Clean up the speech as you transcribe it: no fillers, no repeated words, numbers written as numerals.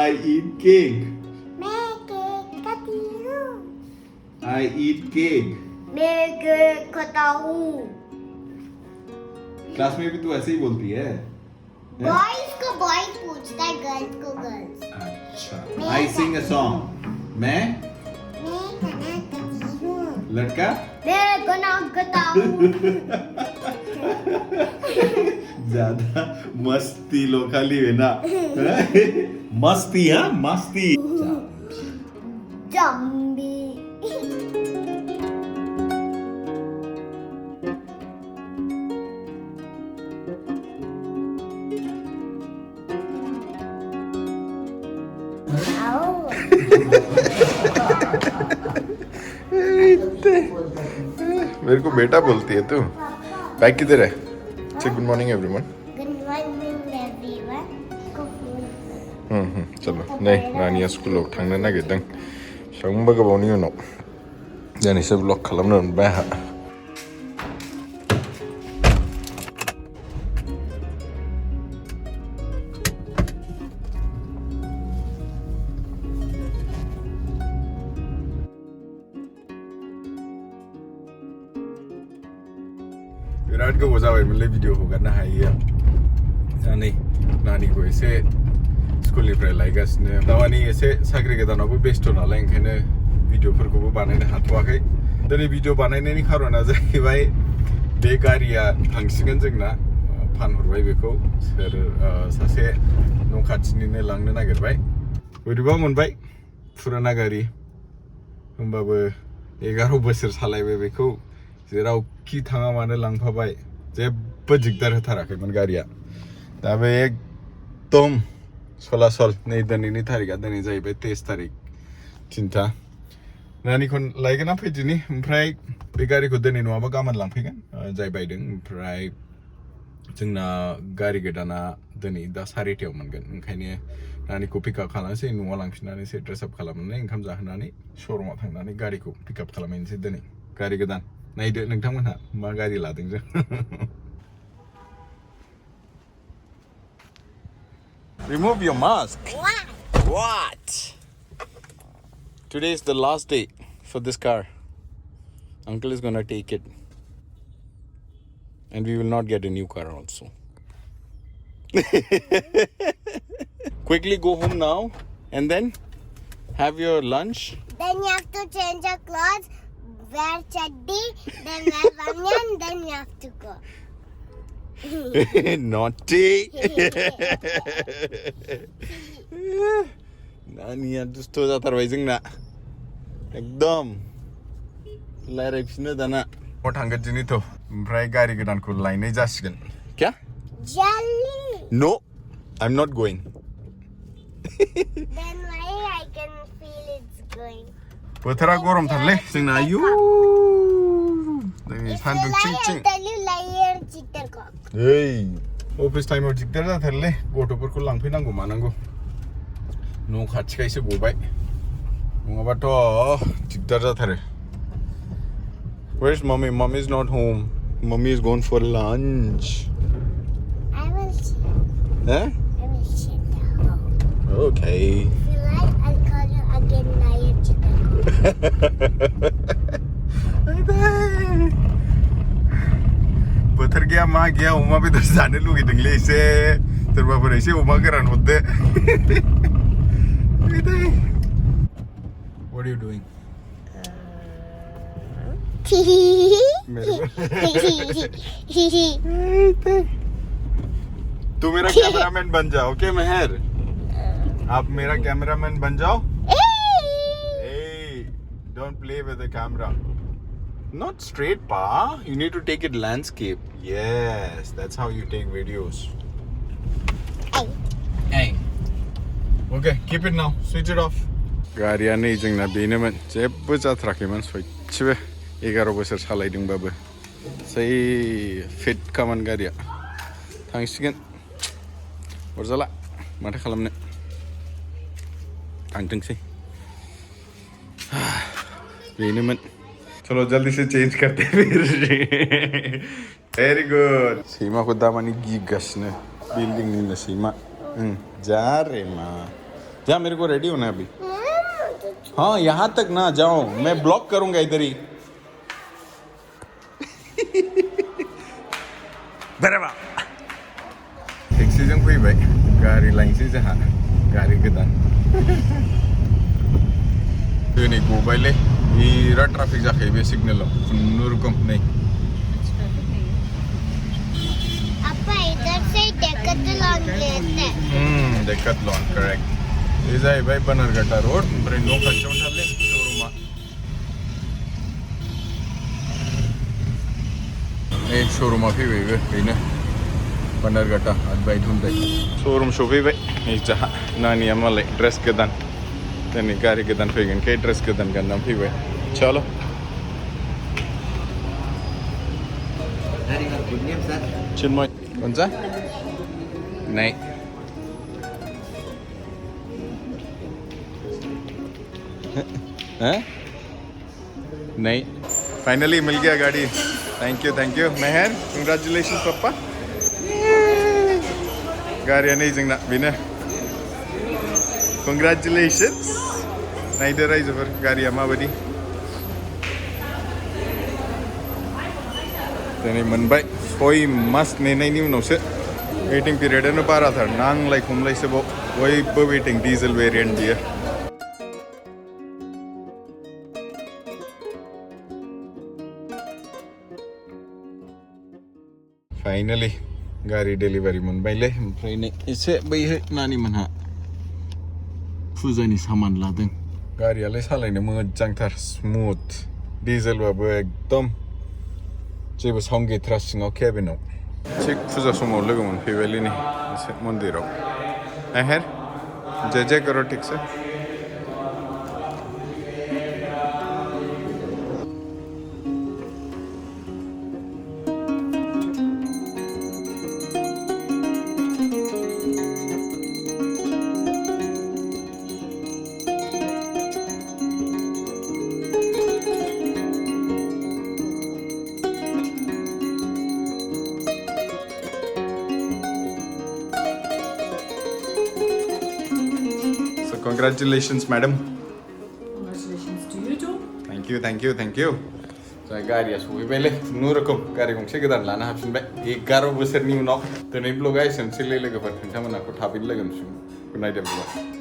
I eat cake. मैं cake खाती हूँ। I eat cake. मैं केक खाता हूँ। क्लास में भी तू ऐसे ही बोलती है? बॉयज को बॉयज पूछता है, गर्ल्स को गर्ल्स। अच्छा। I sing a song. मैं गाना गाती हूँ। लड़का मैं गाना गाता हूँ। ज्यादा मस्ती लोखाली है ना। मस्ती हाँ मस्ती। जम्बी। मेरे को बेटा बोलती है तू। बैग किधर है? से good morning everyone. Good morning everyone. चलो नै नानिया स्कुलाव थांनो नागिरदों। बेसेबांबा गोबावनि उनाव दिनैसो ब्लग खालामनो मोनबाय आंहा। बिराद गोबाव जाबायमोनलै भिडिअ हगारनो हायैया। दा नै नानिखौ एसे स्कुलनिफ्राय लायगासिनो। दामानि एसे साख्रि गोदानावबो बेस्थ' नालाय ओंखायनो भिडिअफोरखौबो बानायनो हाथ'वाखै। दिनै भिडिअ बानायनायनि खारना जाहैबाय बे गारिया थांसिगोन जोंना, फानहरबाय बेखौ सोर सासे न' खाथिनिनो लांनो नागिरबाय। बोरैबा मोनबाय फुराना गारि, होमबाबो 11 बोसोर सालायबाय बेखौ, जेरावखि थाङा मानो लांफाबाय, जेबो दिगदार होथाराखैमोन गारिया। दा बे एकदम सलासल। नै दिनैनि तारिखआ दिनै जाहैबाय 23 तारिख, 3टा। नानिखौ लायगोन फैदिनि, ओमफ्राय बे गारिखौ दिनै नङाबा गाबोन लांफैगोन जाय बायदों। ओमफ्राय जोंना गारि गोदाना दिनै दा 4:30आव मोनगोन, ओंखायनो नानिखौ पिकआप खालामनोसै, न'आव लांफिननानै एसे ड्रेसआप खालामनानै ओंखाम जाहोनानै श'रुमाव थांनानै गारिखौ पिकआप खालामहैनोसै दिनै। गारि गोदान नायदो नोंथांमोनहा मा गारि लादों जों। Remove your mask. What? Today is the last day for this car. Uncle is gonna take it. And we will not get a new car also. Quickly go home now and then have your lunch. Then you have to change your clothes, wear chaddi, then wear banyan, then you have to go. Naughty. नानिया दुस्थ' जाथारबाय जोंना एकदम। रायज्लायफिनो दाना। न'आव थांगोन दिनैथ', ओमफ्राय गारि गोदानखौ लायनाय जासिगोन। क्या? Jelly. No, I'm not going. Then why I can feel it's going. बोथोरा गरमथारलै जोंना। आयु सान्दुं चिं चिं। Tell you liar cheater cock. ओइ अफिस टाइमाव दिगदार जाथारलै, गथ'फोरखौ लांफैनांगौ मानांगौ। न' खाथिखायसो गबाय, नङाबाथ' दिगदार जाथारो। Where's mommy? Mommy's not home. Mommy is gone for lunch. I will sit. Huh? I will sit down. Okay. If you like, I'll call you again liar cheater cock. बोथोर गैया मा गैया अमा बेदर जानो लुगैदोंलै एसे, सोरबाफोर एसे अमा गोरान हरदो। What are you doing? तू मेरा कैमरामैन बन जाओ, ओके मेहर? आप मेरा कैमरामैन बन जाओ। Hey, don't play with the camera. Not straight, pa. You need to take it landscape. Yes, that's how you take videos. Hey. Okay, keep it now. Switch it off. गारिया नै जोंना बेनोमोन, जेबो जाथ्राखैमोन सयथिबो। 11 बोसोर सालायदोंबाबो सै फिटखामोन गारिया। थांसिगोन, अरजाला माथो खालामनो, थांथोंसै। बेनोमोन। चलो जल्दी से चेंज करते फिर। Very good. सैमाखौ दामानि गिगासिनो, बिल्डिंनिनो सैमा। जा रे मा जा मेरे को रेडी होना है अभी हाँ यहाँ तक ना जाओ मैं ब्लॉक करूंगा इधर ही बराबर एक सीजन कोई भाई गाड़ी लाइन से जहाँ गाड़ी के दान तो नहीं मोबाइल है ये ट्रैफिक जाके भी सिग्नल नूरकम नहीं अपा इधर से डेकैथलॉन लेते हैं डेकैथलॉन करेक्ट ये जाए भाई बनरघट्टा रोड ब्रेंडो खर्चा उठा ले शोरूम ए शोरूम भी वही ना बनरघट्टा अदबाई ढूंढते शोरूम शो भी भाई एक जहाँ नानी अम्मा ड्रेस के दान तनी गाड़ी के दान फेगन के ड्रेस के दान करना भी भाई चलो चिन्मय कौन सा नहीं हैं नहीं फाइनली मिल गया गाड़ी थैंक यू मेहर कंग्रेचुलेशन पापा गाड़ी नहीं जोंना बेनो कंग्रेचुलेशन्स नायदो रायजोफोर गारिया माबायदि दिनै मोनबाय 6 मास नेनायनि उनावसो वेटिं पिरियडआनो बाराथार नांलाय खमलायसोबाव बयबो वेटिं डिजेल वेरिएन्ट बियो फाइनली गाड़ी डेलिभारी मोनबायले ओमफ्राय नै एसे बैहाय नानि मोनहा फुजानि सामान लादों गारियालाय सालायनो मोजांथार स्मुथ डिजेलबाबो एकदम जेबो साउन्ड गैथारा सिङाव केबिनाव थिग फुजा समाव लोगो मोनफैबायलै नै एसे मन्दिराव मेहेर जय जय करो ठीक से Congratulations, madam. Congratulations to you too. Thank you. So गारिया सफैबायलै नुरखम गारि गंसे गोदान लानो हाफिनबाय 11 बोसोरनि उनाव दिनै ब्लगा एसेनोसैलै लोगोफोर नोंथांमोनखौ थाबैनो लोगो मोनफिनगोन गुड नाइट एवरीवन